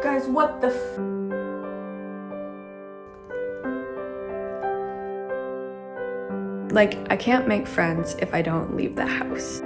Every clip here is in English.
Guys, what the Like, I can't make friends if I don't leave the house.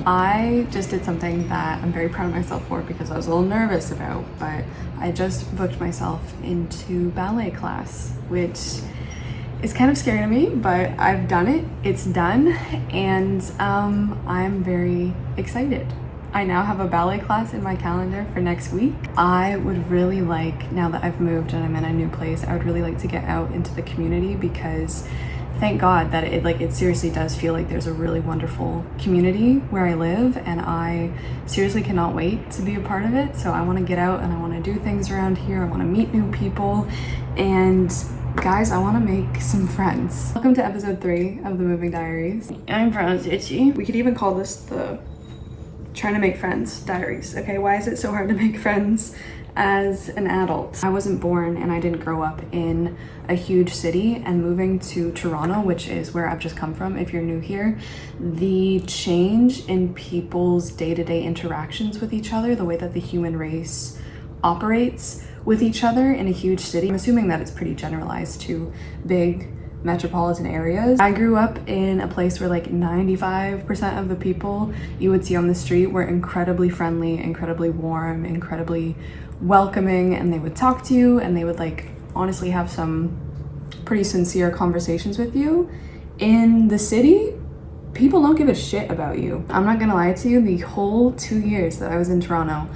I just did something that I'm very proud of myself for because I was a little nervous about, but I just booked myself into ballet class, which is kind of scary to me, but I've done it, it's done, and I'm very excited. I now have a ballet class in my calendar for next week. I would really like, now that I've moved and I'm in a new place, I would really like to get out into the community because thank God that it seriously does feel like there's a really wonderful community where I live, and I seriously cannot wait to be a part of it. So I want to get out and I want to do things around here. I want to meet new people, and guys, I want to make some friends. Welcome to episode 3 of the Moving Diaries. I'm Brown's Itchy. We could even call this the Trying to Make Friends Diaries. Okay, why is it so hard to make friends as an adult? I wasn't born and I didn't grow up in a huge city, and moving to Toronto, which is where I've just come from, if you're new here, the change in people's day-to-day interactions with each other, the way that the human race operates with each other in a huge city, I'm assuming that it's pretty generalized to big metropolitan areas. I grew up in a place where like 95% of the people you would see on the street were incredibly friendly, incredibly warm, incredibly welcoming, and they would talk to you and they would like honestly have some pretty sincere conversations with you. In the city, people don't give a shit about you. I'm not gonna lie to you, the whole 2 years that I was in Toronto,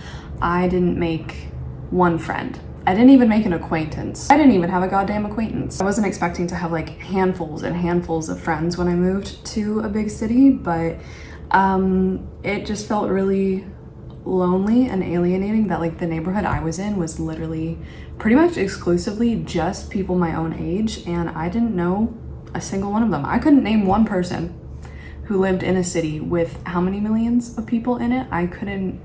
I didn't make one friend. I didn't even make an acquaintance. I didn't even have a goddamn acquaintance. I wasn't expecting to have like handfuls and handfuls of friends when I moved to a big city, but it just felt really lonely and alienating that like the neighborhood I was in was literally pretty much exclusively just people my own age, and I didn't know a single one of them. I couldn't name one person who lived in a city with how many millions of people in it. I couldn't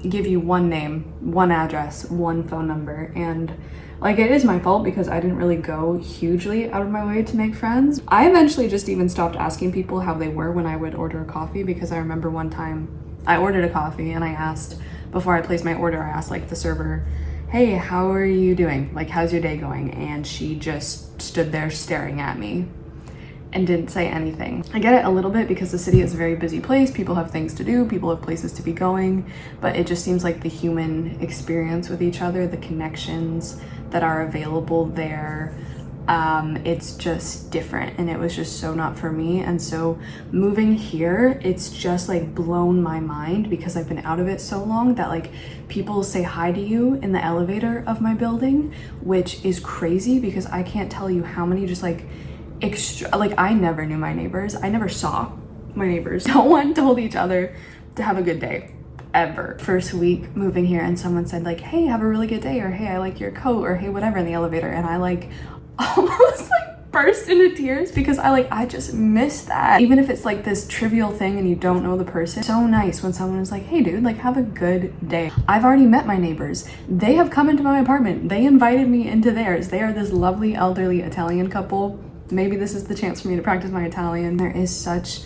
give you one name, one address, one phone number, and like it is my fault because I didn't really go hugely out of my way to make friends. I eventually just even stopped asking people how they were when I would order a coffee, because I remember one time I ordered a coffee and I asked, before I placed my order, I asked like the server, hey, how are you doing? Like, how's your day going? And she just stood there staring at me and didn't say anything. I get it a little bit because the city is a very busy place. People have things to do, people have places to be going, but it just seems like the human experience with each other, the connections that are available there it's just different, and it was just so not for me. And so moving here, it's just like blown my mind because I've been out of it so long that like people say hi to you in the elevator of my building, which is crazy because I can't tell you how many just like I never knew my neighbors. I never saw my neighbors. No one told each other to have a good day ever. First week moving here, and someone said like, hey, have a really good day, or hey, I like your coat, or hey, whatever, in the elevator, and I like almost like burst into tears because I just miss that. Even if it's like this trivial thing and you don't know the person, so nice when someone is like, hey dude, like have a good day. I've already met my neighbors. They have come into my apartment. They invited me into theirs. They are this lovely elderly Italian couple. Maybe this is the chance for me to practice my Italian. There is such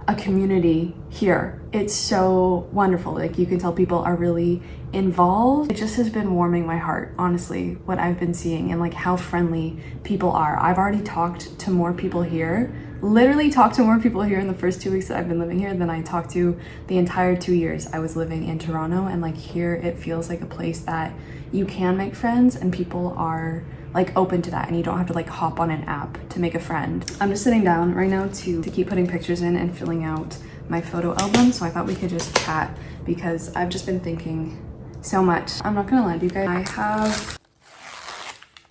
a community here. It's so wonderful. Like you can tell people are really involved. It just has been warming my heart, honestly, what I've been seeing and like how friendly people are. I've already talked to more people here, literally talked to more people here in the first 2 weeks that I've been living here than I talked to the entire 2 years I was living in Toronto. And like here, it feels like a place that you can make friends and people are like open to that, and you don't have to like hop on an app to make a friend. I'm just sitting down right now to keep putting pictures in and filling out my photo album, so I thought we could just chat because I've just been thinking so much. I'm not gonna lie to you guys, I have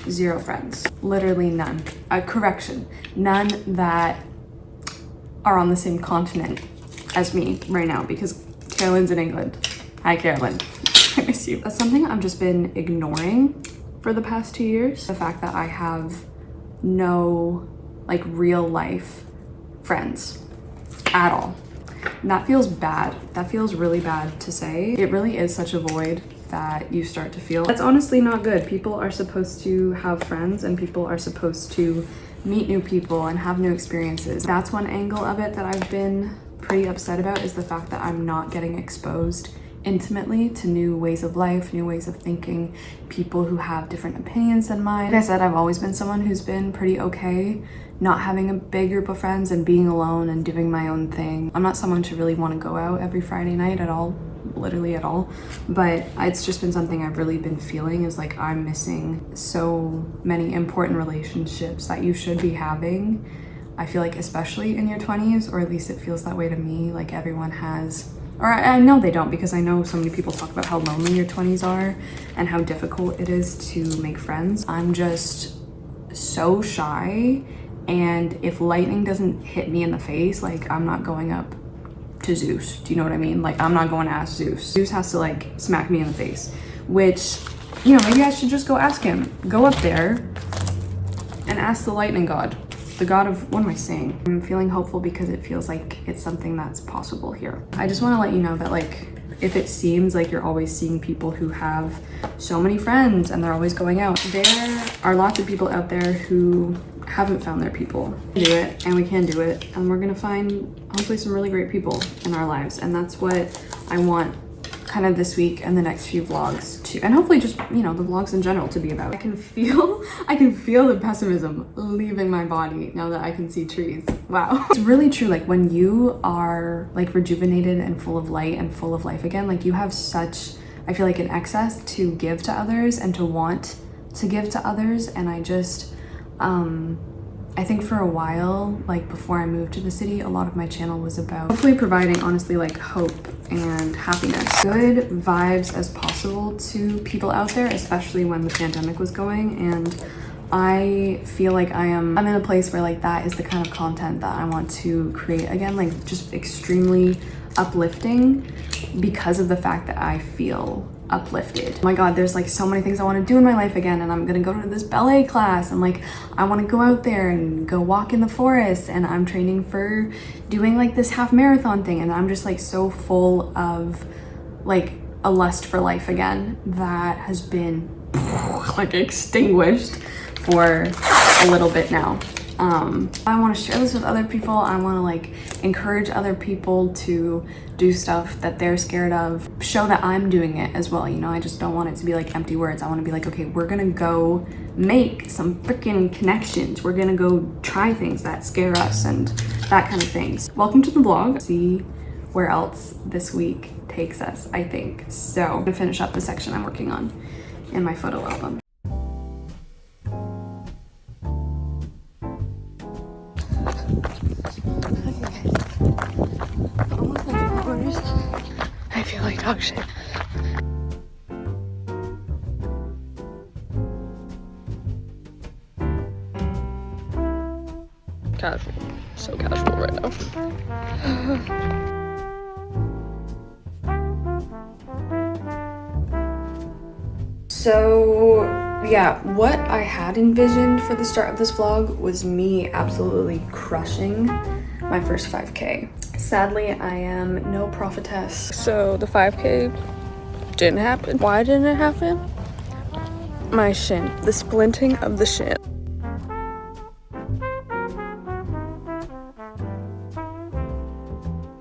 0 friends, literally none. Correction, none that are on the same continent as me right now because Carolyn's in England. Hi Carolyn, I miss you. That's something I've just been ignoring for the past 2 years. The fact that I have no like real life friends at all. And that feels bad. That feels really bad to say. It really is such a void that you start to feel. That's honestly not good. People are supposed to have friends and people are supposed to meet new people and have new experiences. That's one angle of it that I've been pretty upset about, is the fact that I'm not getting exposed intimately to new ways of life, new ways of thinking, people who have different opinions than mine. Like I said, I've always been someone who's been pretty okay not having a big group of friends and being alone and doing my own thing. I'm not someone to really want to go out every Friday night at all, literally at all, but it's just been something I've really been feeling, is like I'm missing so many important relationships that you should be having. I feel like especially in your 20s, or at least it feels that way to me, like everyone has, or I know they don't, because I know so many people talk about how lonely your 20s are and how difficult it is to make friends. I'm just so shy, and if lightning doesn't hit me in the face, like I'm not going up to Zeus. Do you know what I mean? Like I'm not going to ask Zeus. Zeus has to like smack me in the face, which, you know, maybe I should just go ask him. Go up there and ask the lightning god. The god of, what am I saying? I'm feeling hopeful because it feels like it's something that's possible here. I just want to let you know that like, if it seems like you're always seeing people who have so many friends and they're always going out, there are lots of people out there who haven't found their people. We can do it, and we can do it, and we're gonna find hopefully some really great people in our lives. And that's what I want kind of this week and the next few vlogs to, and hopefully just, you know, the vlogs in general to be about. I can feel the pessimism leaving my body now that I can see trees. Wow. It's really true. Like when you are like rejuvenated and full of light and full of life again, like you have such, I feel like, an excess to give to others and to want to give to others. And I just, I think for a while, like before I moved to the city, a lot of my channel was about hopefully providing, honestly, like hope and happiness, good vibes as possible to people out there, especially when the pandemic was going. And I feel like I'm in a place where like that is the kind of content that I want to create again, like just extremely uplifting because of the fact that I feel uplifted. Oh my god, there's like so many things I want to do in my life again, and I'm gonna go to this ballet class, and like I want to go out there and go walk in the forest, and I'm training for doing like this half marathon thing, and I'm just like so full of like a lust for life again that has been like extinguished for a little bit now. I want to share this with other people. I want to like encourage other people to do stuff that they're scared of, show that I'm doing it as well. You know, I just don't want it to be like empty words. I want to be like, okay, we're gonna go make some freaking connections. We're gonna go try things that scare us and that kind of things. Welcome to the vlog. See where else this week takes us, I think. So I'm gonna finish up the section I'm working on in my photo album. Oh shit. Casual. So casual right now. So yeah, what I had envisioned for the start of this vlog was me absolutely crushing my first 5K. Sadly, I am no prophetess. So the 5K didn't happen. Why didn't it happen? My shin, the splinting of the shin.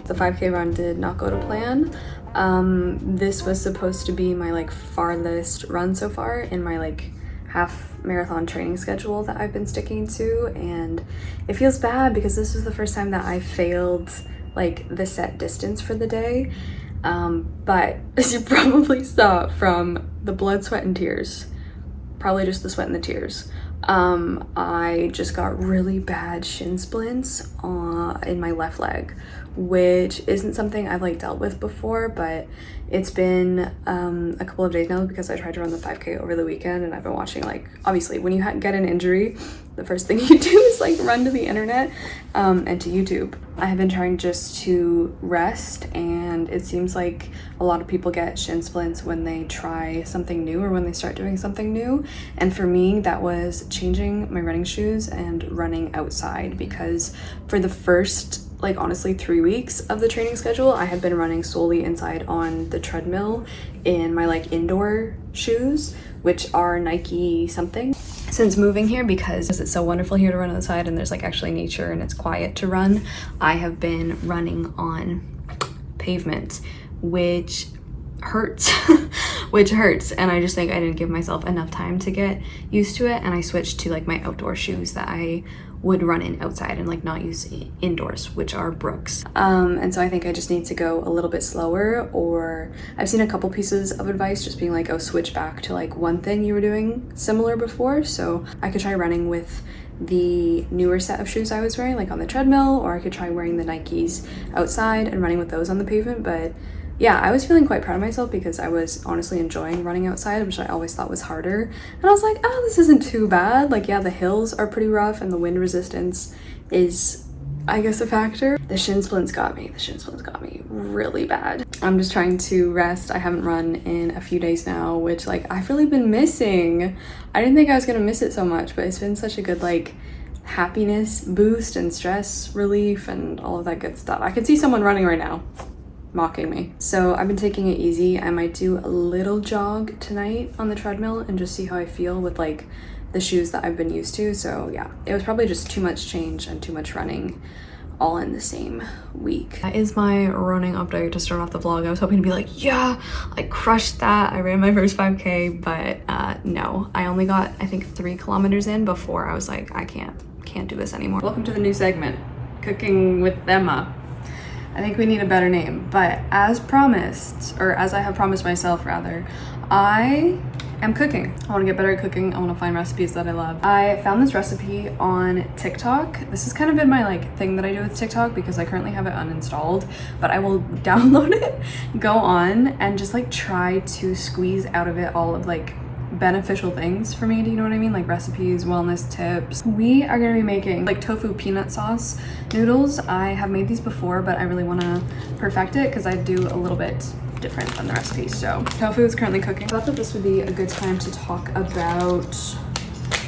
The 5K run did not go to plan. This was supposed to be my like farthest run so far in my like half marathon training schedule that I've been sticking to, and it feels bad because this was the first time that I failed like the set distance for the day. But as you probably saw from the blood, sweat, and tears, probably just the sweat and the tears, I just got really bad shin splints in my left leg, which isn't something I've like dealt with before, but it's been a couple of days now because I tried to run the 5K over the weekend, and I've been watching, like, obviously when you get an injury, the first thing you do is like run to the internet and to YouTube. I have been trying just to rest, and it seems like a lot of people get shin splints when they try something new or when they start doing something new. And for me, that was changing my running shoes and running outside, because for the first, like, honestly 3 weeks of the training schedule, I had been running solely inside on the treadmill in my like indoor shoes, which are Nike something. Since moving here, because it's so wonderful here to run outside and there's like actually nature and it's quiet to run, I have been running on pavement, which hurts. Which hurts, and I just think I didn't give myself enough time to get used to it, and I switched to like my outdoor shoes that I would run in outside and like not use indoors, which are Brooks. And so I think I just need to go a little bit slower, or I've seen a couple pieces of advice just being like, oh, switch back to like one thing you were doing similar before. So I could try running with the newer set of shoes I was wearing, like on the treadmill, or I could try wearing the Nikes outside and running with those on the pavement. But yeah, I was feeling quite proud of myself because I was honestly enjoying running outside, which I always thought was harder. And I was like, oh, this isn't too bad. Like, yeah, the hills are pretty rough and the wind resistance is, I guess, a factor. The shin splints got me. The shin splints got me really bad. I'm just trying to rest. I haven't run in a few days now, which like I've really been missing. I didn't think I was gonna miss it so much, but it's been such a good like happiness boost and stress relief and all of that good stuff. I could see someone running right now mocking me. So I've been taking it easy. I might do a little jog tonight on the treadmill and just see how I feel with like the shoes that I've been used to. So yeah, it was probably just too much change and too much running all in the same week. That is my running update to start off the vlog. I was hoping to be like, yeah, I crushed that. I ran my first 5K, but no, I only got, I think, 3 kilometers in before I was like, I can't do this anymore. Welcome to the new segment, Cooking with Emma. I think we need a better name, but as promised, or as I have promised myself rather, I am cooking. I want to get better at cooking. I want to find recipes that I love. I found this recipe on TikTok. This has kind of been my like thing that I do with TikTok because I currently have it uninstalled, but I will download it, go on, and just like try to squeeze out of it all of like beneficial things for me. Do you know what I mean? Like recipes, wellness tips. We are going to be making like tofu peanut sauce noodles. I have made these before, but I really want to perfect it because I do a little bit different than the recipe. So tofu is currently cooking. I thought that this would be a good time to talk about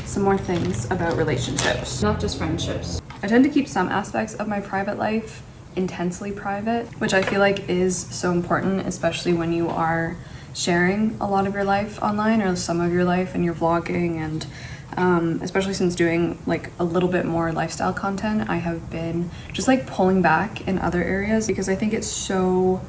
some more things about relationships, not just friendships. I tend to keep some aspects of my private life intensely private, which I feel like is so important, especially when you are sharing a lot of your life online or some of your life and you're vlogging, and especially since doing like a little bit more lifestyle content, I have been just like pulling back in other areas because I think it's so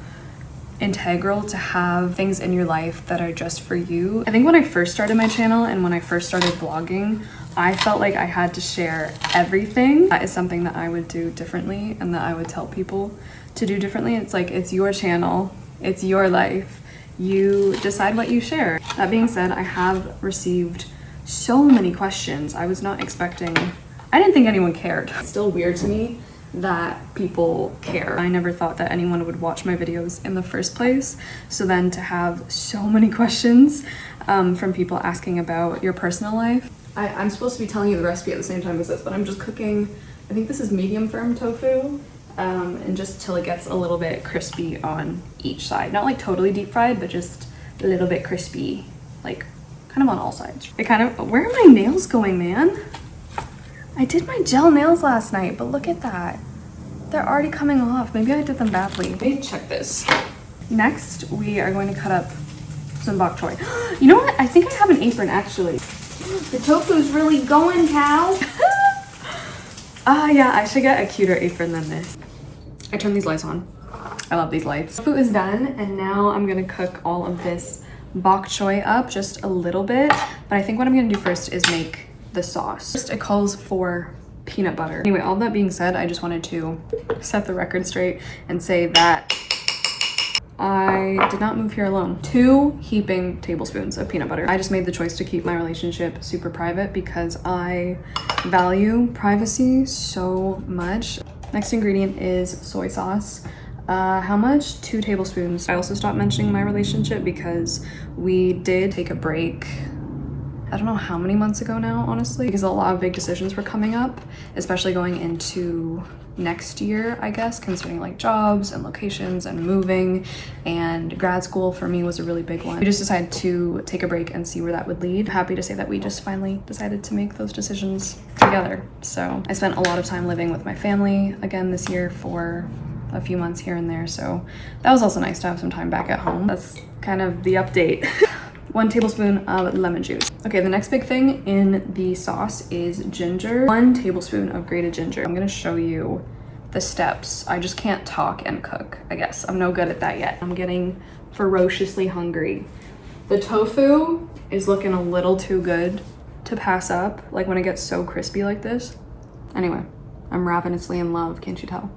integral to have things in your life that are just for you. I think when I first started my channel and when I first started vlogging, I felt like I had to share everything. That is something that I would do differently and that I would tell people to do differently. It's like, it's your channel, it's your life. You decide what you share. That being said, I have received so many questions. I was not expecting, I didn't think anyone cared. It's still weird to me that people care. I never thought that anyone would watch my videos in the first place. So then to have so many questions from people asking about your personal life. I'm supposed to be telling you the recipe at the same time as this, but I'm just cooking, I think this is medium firm tofu, and just till it gets a little bit crispy on each side. Not like totally deep fried, but just a little bit crispy, like kind of on all sides. Where are my nails going, man? I did my gel nails last night, but look at that. They're already coming off. Maybe I did them badly. Let me check this. Next, we are going to cut up some bok choy. You know what? I think I have an apron actually. The tofu's really going, cow. Yeah, I should get a cuter apron than this. I turned these lights on. I love these lights. Tofu is done, and now I'm gonna cook all of this bok choy up just a little bit. But I think what I'm gonna do first is make the sauce. First, it calls for peanut butter. Anyway, all that being said, I just wanted to set the record straight and say that I did not move here alone. 2 heaping tablespoons of peanut butter. I just made the choice to keep my relationship super private because I value privacy so much. Next ingredient is soy sauce. How much? 2 tablespoons. I also stopped mentioning my relationship because we did take a break. I don't know how many months ago now, honestly, because a lot of big decisions were coming up, especially going into next year, I guess, concerning like jobs and locations and moving, and grad school for me was a really big one. We just decided to take a break and see where that would lead. Happy to say that we just finally decided to make those decisions together. So I spent a lot of time living with my family again this year for a few months here and there, so that was also nice to have some time back at home. That's kind of the update. 1 tablespoon of lemon juice. Okay, the next big thing in the sauce is ginger. 1 tablespoon of grated ginger. I'm gonna show you the steps. I just can't talk and cook, I guess. I'm no good at that yet. I'm getting ferociously hungry. The tofu is looking a little too good to pass up, like when it gets so crispy like this. Anyway, I'm ravenously in love, can't you tell?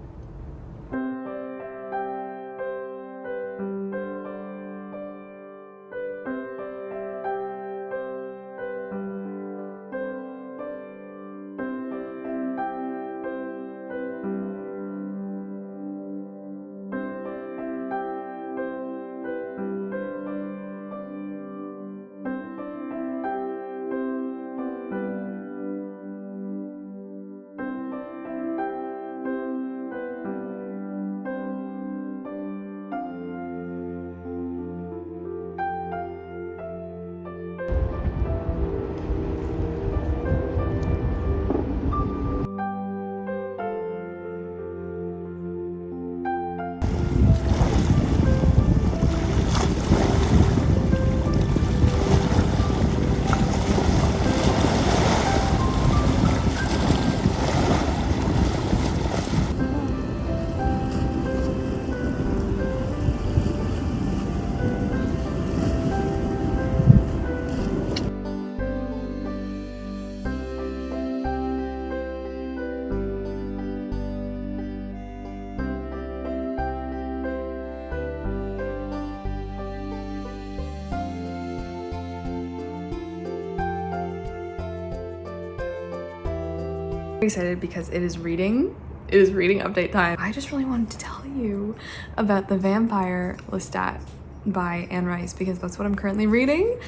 Excited because it is reading update time. I just really wanted to tell you about The Vampire Lestat by Anne Rice because that's what I'm currently reading.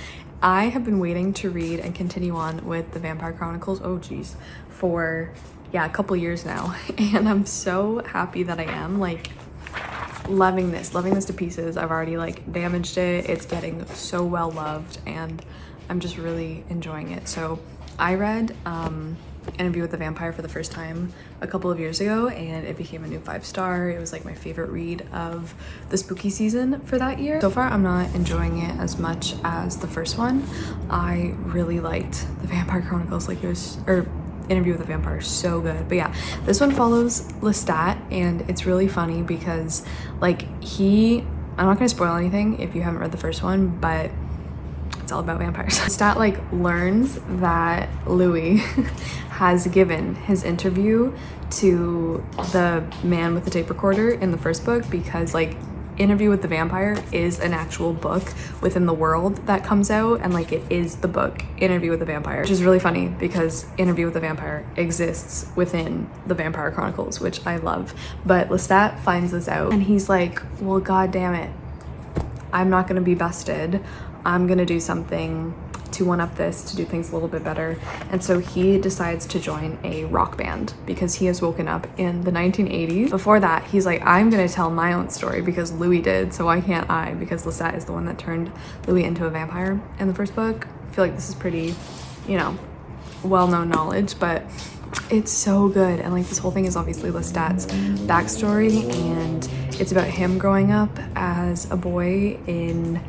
I have been waiting to read and continue on with The Vampire Chronicles, oh geez, for a couple years now, and I'm so happy that I am, like, loving this to pieces. I've already like damaged it. It's getting so well loved and I'm just really enjoying it. So I read Interview with the Vampire for the first time a couple of years ago and it became a new 5-star. It was like my favorite read of the spooky season for that year. So far I'm not enjoying it as much as the first one. I really liked The Vampire Chronicles, like it was, or Interview with the Vampire, so good. But yeah, this one follows Lestat and it's really funny because like I'm not gonna spoil anything if you haven't read the first one, but it's all about vampires. Lestat like learns that Louis has given his interview to the man with the tape recorder in the first book because like Interview with the Vampire is an actual book within the world that comes out, and like it is the book Interview with the Vampire, which is really funny because Interview with the Vampire exists within the Vampire Chronicles, which I love. But Lestat finds this out and he's like, well, god damn it, I'm not gonna be bested. I'm gonna do something to one up this, to do things a little bit better. And so he decides to join a rock band because he has woken up in the 1980s. Before that, he's like, I'm gonna tell my own story because Louis did, so why can't I? Because Lestat is the one that turned Louis into a vampire in the first book. I feel like this is pretty, you know, well-known knowledge, but it's so good. And like this whole thing is obviously Lestat's backstory, and it's about him growing up as a boy in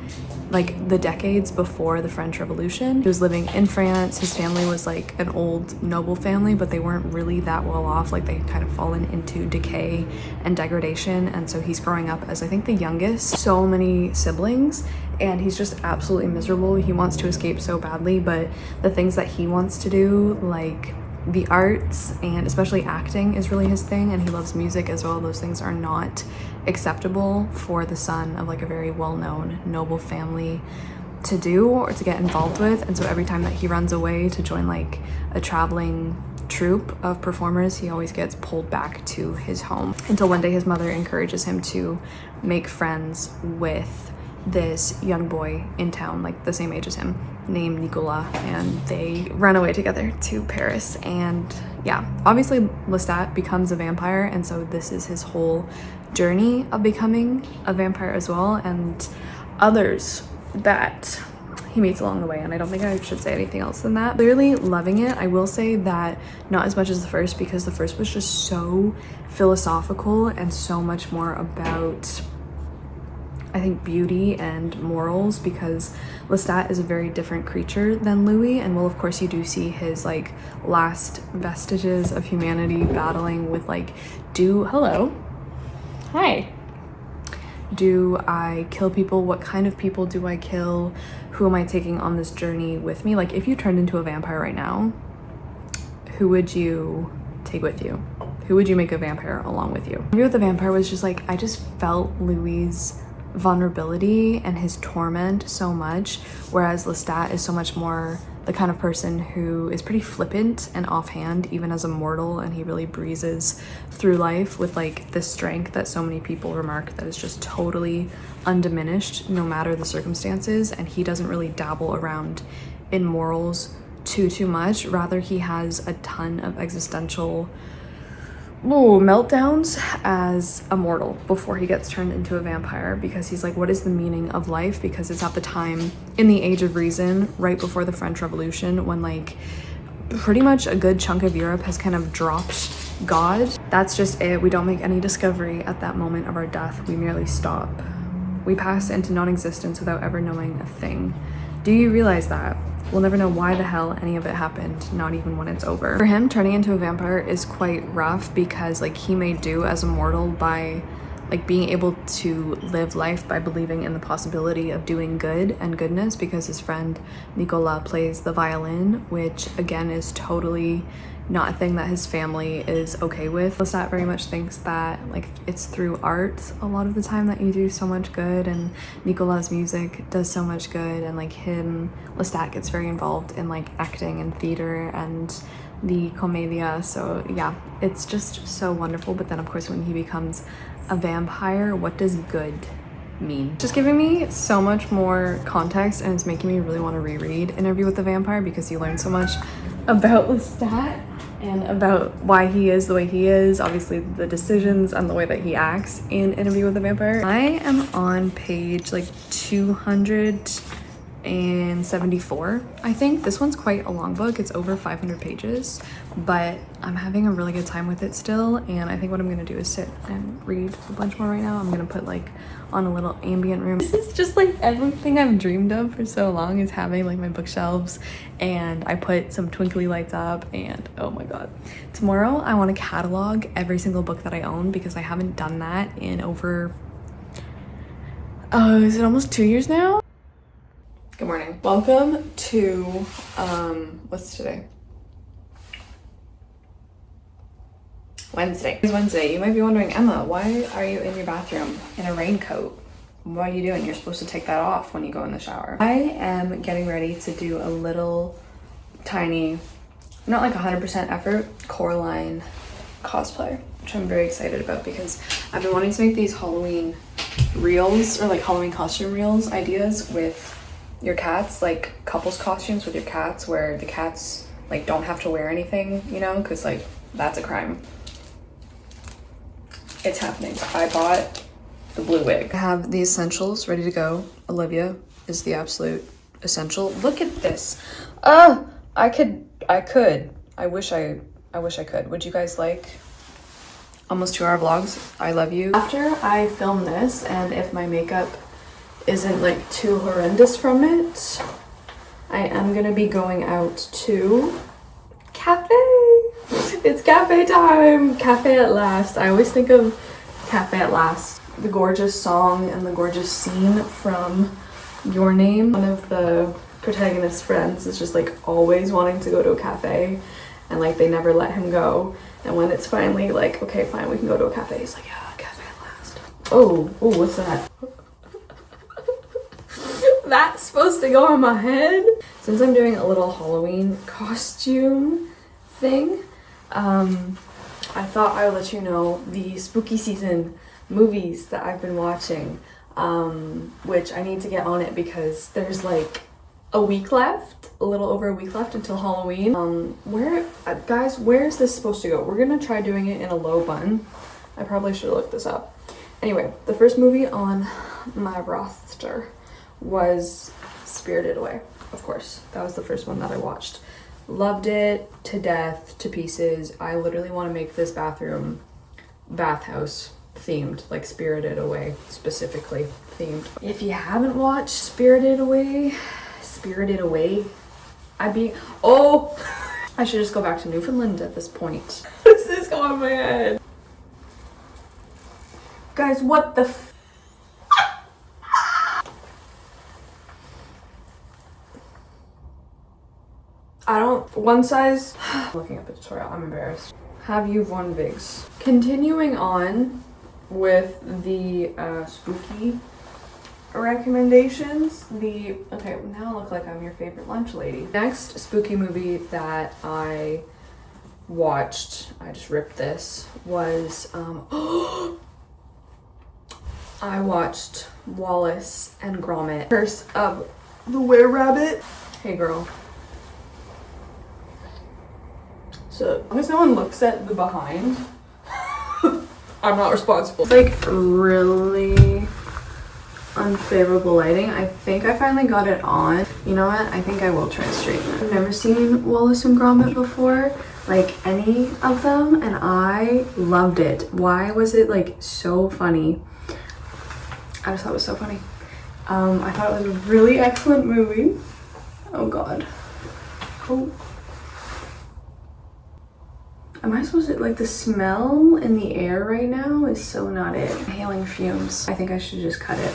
like the decades before the French Revolution. He was living in France. His family was like an old noble family, but they weren't really that well off. Like they kind of fallen into decay and degradation. And so he's growing up as I think the youngest, so many siblings, and he's just absolutely miserable. He wants to escape so badly, but the things that he wants to do, like the arts and especially acting, is really his thing, and he loves music as well. Those things are not acceptable for the son of like a very well-known noble family to do or to get involved with. And so every time that he runs away to join like a traveling troupe of performers, he always gets pulled back to his home, until one day his mother encourages him to make friends with this young boy in town, like the same age as him, named Nicolas, and they run away together to Paris. And yeah, obviously Lestat becomes a vampire, and so this is his whole journey of becoming a vampire as well, and others that he meets along the way. And I don't think I should say anything else than that. Clearly loving it. I will say that not as much as the first, because the first was just so philosophical and so much more about, I think, beauty and morals, because Lestat is a very different creature than Louis. And well, of course you do see his like last vestiges of humanity battling with like, hi, do I kill people? What kind of people do I kill? Who am I taking on this journey with me? Like if you turned into a vampire right now, who would you take with you? Who would you make a vampire along with you? Interview with the Vampire was just like, I just felt Louis's vulnerability and his torment so much, whereas Lestat is so much more the kind of person who is pretty flippant and offhand even as a mortal, and he really breezes through life with like this strength that so many people remark that is just totally undiminished no matter the circumstances. And he doesn't really dabble around in morals too much. Rather, he has a ton of existential meltdowns as a mortal before he gets turned into a vampire, because he's like, what is the meaning of life? Because it's at the time in the age of reason, right before the French Revolution, when like pretty much a good chunk of Europe has kind of dropped God. That's just it. We don't make any discovery at that moment of our death. We merely stop. We pass into non-existence without ever knowing a thing. Do you realize that? We'll never know why the hell any of it happened, not even when it's over. For him, turning into a vampire is quite rough, because like he may do as a mortal by like being able to live life by believing in the possibility of doing good and goodness, because his friend Nicolas plays the violin, which again is totally not a thing that his family is okay with. Lestat very much thinks that like it's through art a lot of the time that you do so much good, and Nicolas' music does so much good, and like Lestat gets very involved in like acting and theater and the commedia. So yeah, it's just so wonderful. But then of course when he becomes a vampire, what does good mean? Just giving me so much more context, and it's making me really want to reread Interview with the Vampire, because you learn so much about Lestat and about why he is the way he is, obviously the decisions and the way that he acts in Interview with the Vampire. I am on page like 274, I think. This one's quite a long book. It's over 500 pages, but I'm having a really good time with it still. And I think what I'm gonna do is sit and read a bunch more right now. I'm gonna put like on a little ambient room. This is just like everything I've dreamed of for so long, is having like my bookshelves, and I put some twinkly lights up, and oh my god. Tomorrow I want to catalog every single book that I own, because I haven't done that in over, is it almost 2 years now? Good morning. Welcome to, what's today? Wednesday. It's Wednesday. You might be wondering, Emma, why are you in your bathroom in a raincoat? What are you doing? You're supposed to take that off when you go in the shower. I am getting ready to do a little tiny, not like 100% effort, Coraline cosplay, which I'm very excited about because I've been wanting to make these Halloween reels or like Halloween costume reels ideas with your cats, like couples costumes with your cats where the cats like don't have to wear anything, you know, because like that's a crime. It's happening. I bought the blue wig. I have the essentials ready to go. Olivia is the absolute essential. Look at this. I wish I could. Would you guys like almost 2-hour vlogs? I love you. After I film this, and if my makeup isn't like too horrendous from it, I am gonna be going out to cafe. It's cafe time. Cafe at Last. I always think of Cafe at Last, the gorgeous song and the gorgeous scene from Your Name. One of the protagonist's friends is just like always wanting to go to a cafe and like they never let him go. And when it's finally like, okay, fine, we can go to a cafe, he's like, yeah, cafe at last. Oh, what's that? That's supposed to go on my head. Since I'm doing a little Halloween costume thing, I thought I would let you know the spooky season movies that I've been watching, which I need to get on it because there's like a week left, a little over a week left until Halloween. Guys, where is this supposed to go? We're gonna try doing it in a low bun. I probably should look this up. Anyway, the first movie on my roster was Spirited Away, of course. That was the first one that I watched. Loved it to death, to pieces. I literally want to make this bathhouse themed, like Spirited Away specifically themed. If you haven't watched Spirited Away, I should just go back to Newfoundland at this point. What's this going on my head? Guys, what the one size. Looking up a tutorial, I'm embarrassed. Have you von Vigs? Continuing on with the spooky recommendations. Okay, now I look like I'm your favorite lunch lady. Next spooky movie that I watched, I just ripped this, was I watched Wallace and Gromit: Curse of the Were-Rabbit. Hey girl. So, as long as no one looks at the behind, I'm not responsible. It's like really unfavorable lighting. I think I finally got it on. You know what? I think I will try to straighten it. I've never seen Wallace and Gromit before, like any of them, and I loved it. Why was it like so funny? I just thought it was so funny. I thought it was a really excellent movie. Oh god. Oh. Am I supposed to, like, the smell in the air right now is so not it. Inhaling fumes. I think I should just cut it.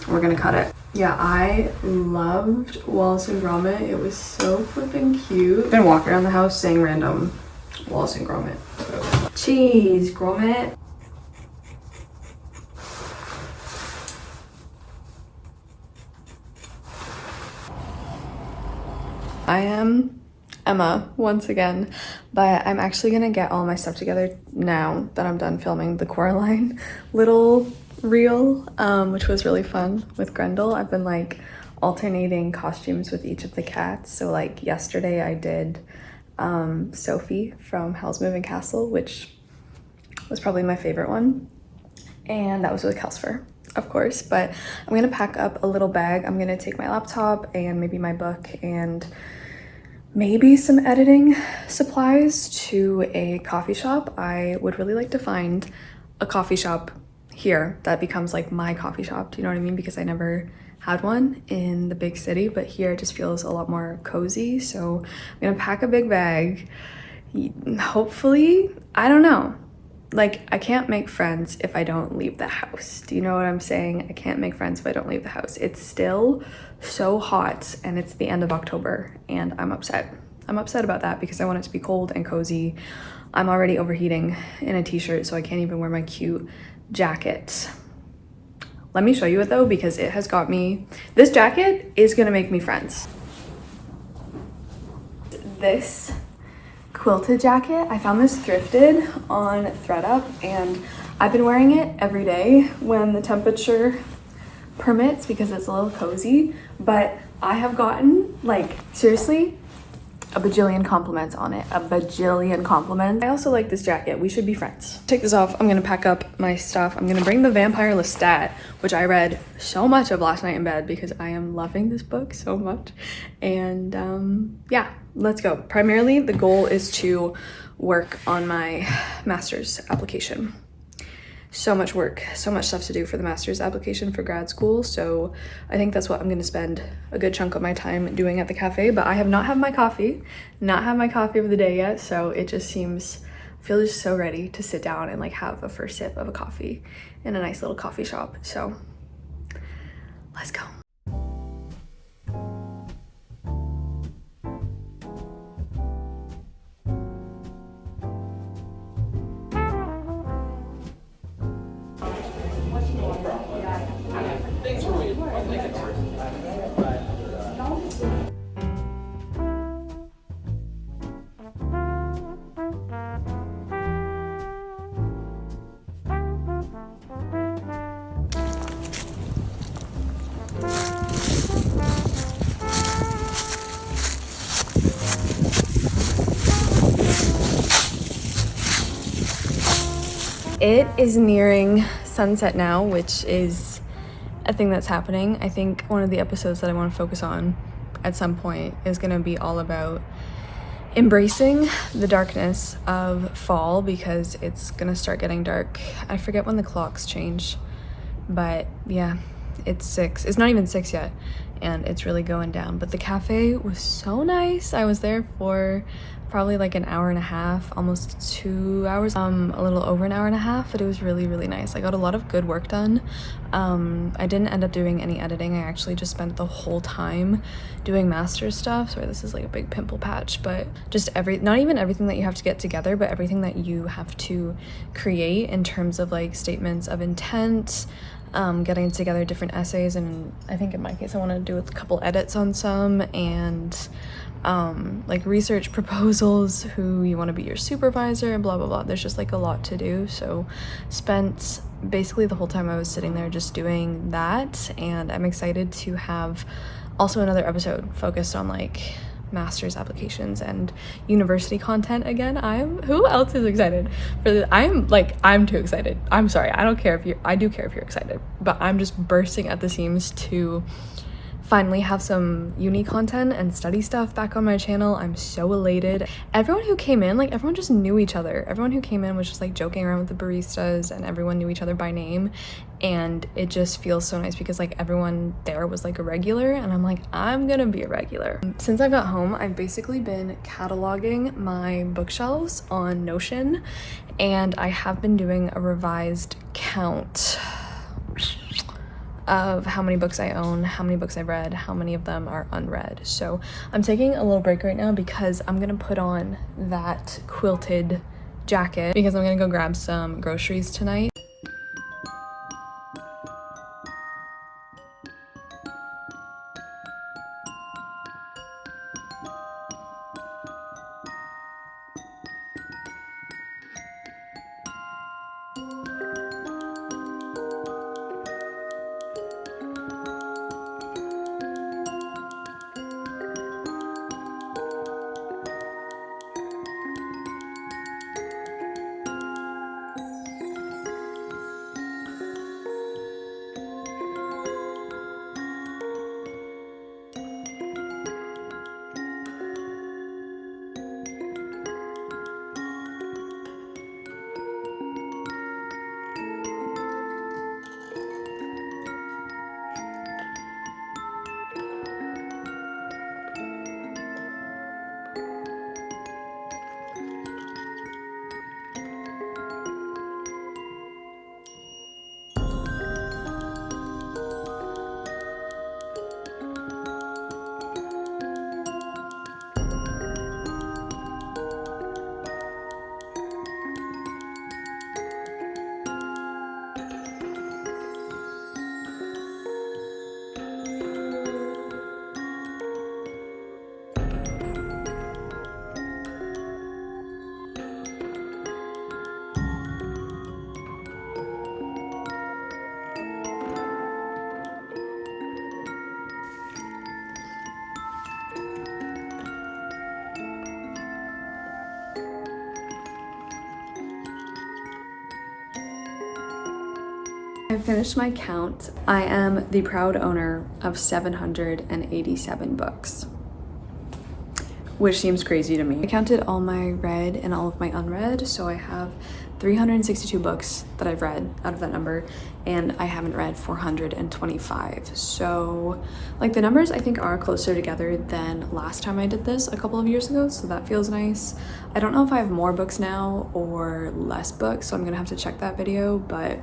We're gonna cut it. Yeah, I loved Wallace and Gromit. It was so flipping cute. I'm gonna walk around the house saying random Wallace and Gromit. Cheese, Gromit. I am Emma once again, but I'm actually gonna get all my stuff together now that I'm done filming the Coraline little reel, which was really fun with Grendel. I've been like alternating costumes with each of the cats. So like yesterday I did Sophie from Howl's Moving Castle, which was probably my favorite one, and that was with Kelsfer, of course. But I'm gonna pack up a little bag. I'm gonna take my laptop and maybe my book and maybe some editing supplies to a coffee shop. I would really like to find a coffee shop here that becomes like my coffee shop. Do you know what I mean? Because I never had one in the big city, but here it just feels a lot more cozy. So I'm gonna pack a big bag. Hopefully, I don't know. Like, I can't make friends if I don't leave the house. Do you know what I'm saying? I can't make friends if I don't leave the house. It's still so hot and it's the end of October and I'm upset. I'm upset about that because I want it to be cold and cozy. I'm already overheating in a t-shirt, so I can't even wear my cute jacket. Let me show you it though, because it has got me, this jacket is gonna make me friends. This quilted jacket, I found this thrifted on ThredUp, and I've been wearing it every day when the temperature permits because it's a little cozy, but I have gotten, like, seriously, a bajillion compliments on it. A bajillion compliments. I also like this jacket. We should be friends. Take this off. I'm gonna pack up my stuff. I'm gonna bring the Vampire Lestat, which I read so much of last night in bed because I am loving this book so much. And yeah, let's go. Primarily, the goal is to work on my master's application. So much work, so much stuff to do for the master's application for grad school. So I think that's what I'm gonna spend a good chunk of my time doing at the cafe. But I have not had my coffee, of the day yet. So it just seems, I feel just so ready to sit down and like have a first sip of a coffee in a nice little coffee shop. So let's go. It is nearing sunset now, which is a thing that's happening. I think one of the episodes that I want to focus on at some point is going to be all about embracing the darkness of fall, because it's going to start getting dark. I forget when the clocks change, but yeah, it's 6. It's not even 6 yet, and it's really going down. But the cafe was so nice. I was there for probably like an hour and a half, almost 2 hours, a little over an hour and a half, but it was really, really nice. I got a lot of good work done. I didn't end up doing any editing. I actually just spent the whole time doing master stuff. Sorry, this is like a big pimple patch, but just not even everything that you have to get together, but everything that you have to create in terms of like statements of intent, getting together different essays, and I think in my case I want to do a couple edits on some, and like research proposals, who you want to be your supervisor, and blah blah blah. There's just like a lot to do, so spent basically the whole time I was sitting there just doing that. And I'm excited to have also another episode focused on like master's applications and university content again. Who else is excited for this? I'm too excited. I'm sorry, I do care if you're excited, but I'm just bursting at the seams to finally have some uni content and study stuff back on my channel. I'm so elated. Everyone who came in, like, everyone just knew each other. Everyone who came in was just like joking around with the baristas, and everyone knew each other by name, and it just feels so nice because like everyone there was like a regular, and I'm like, I'm gonna be a regular. Since I got home, I've basically been cataloging my bookshelves on Notion, and I have been doing a revised count of how many books I own, how many books I've read, how many of them are unread. So I'm taking a little break right now because I'm gonna put on that quilted jacket because I'm gonna go grab some groceries tonight. I finished my count. I am the proud owner of 787 books, which seems crazy to me. I counted all my read and all of my unread, so I have 362 books that I've read out of that number, and I haven't read 425. So like the numbers I think are closer together than last time I did this a couple of years ago, so that feels nice. I don't know if I have more books now or less books, so I'm gonna have to check that video, but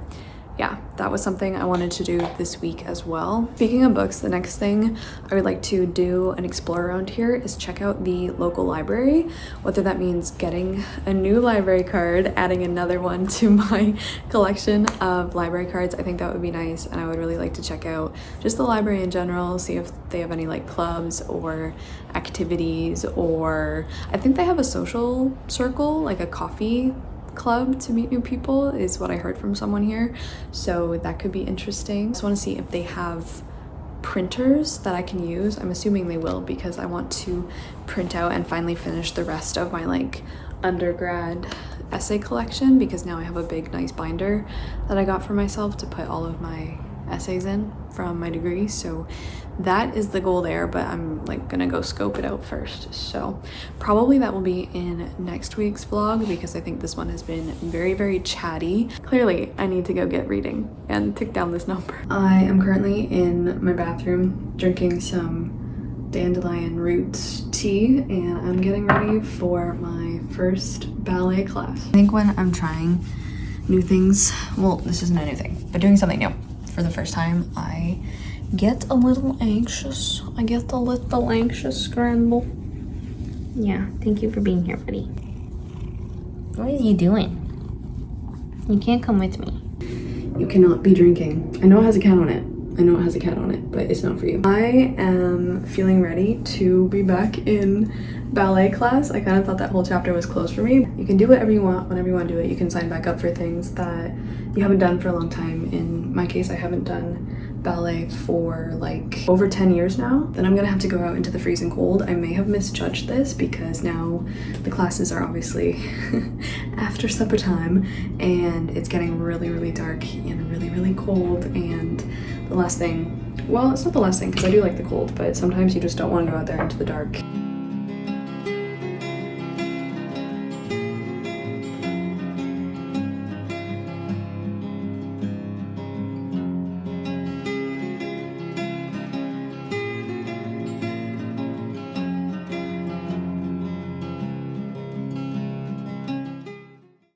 yeah, that was something I wanted to do this week as well. Speaking of books, the next thing I would like to do and explore around here is check out the local library, whether that means getting a new library card, adding another one to my collection of library cards. I think that would be nice, and I would really like to check out just the library in general, see if they have any like clubs or activities, or I think they have a social circle, like a coffee club to meet new people is what I heard from someone here, so that could be interesting. I just want to see if they have printers that I can use. I'm assuming they will, because I want to print out and finally finish the rest of my like undergrad essay collection, because now I have a big nice binder that I got for myself to put all of my essays in from my degree. So that is the goal there, but I'm like gonna go scope it out first. So probably that will be in next week's vlog, because I think this one has been very, very chatty. Clearly I need to go get reading and tick down this number. I am currently in my bathroom drinking some dandelion roots tea, and I'm getting ready for my first ballet class. I think when I'm trying new things, well, this isn't a new thing, but doing something new for the first time, I get a little anxious. Scramble. Yeah, thank you for being here, buddy. What are you doing? You can't come with me. You cannot be drinking. I know it has a cat on it. But it's not for you. I am feeling ready to be back in ballet class. I kind of thought that whole chapter was closed for me. You can do whatever you want, whenever you want to do it. You can sign back up for things that you haven't done for a long time. In my case, I haven't done ballet for like over 10 years now. Then I'm gonna have to go out into the freezing cold. I may have misjudged this, because now the classes are obviously after supper time, and it's getting really, really dark and really, really cold. And the last thing, well, it's not the last thing, because I do like the cold, but sometimes you just don't want to go out there into the dark.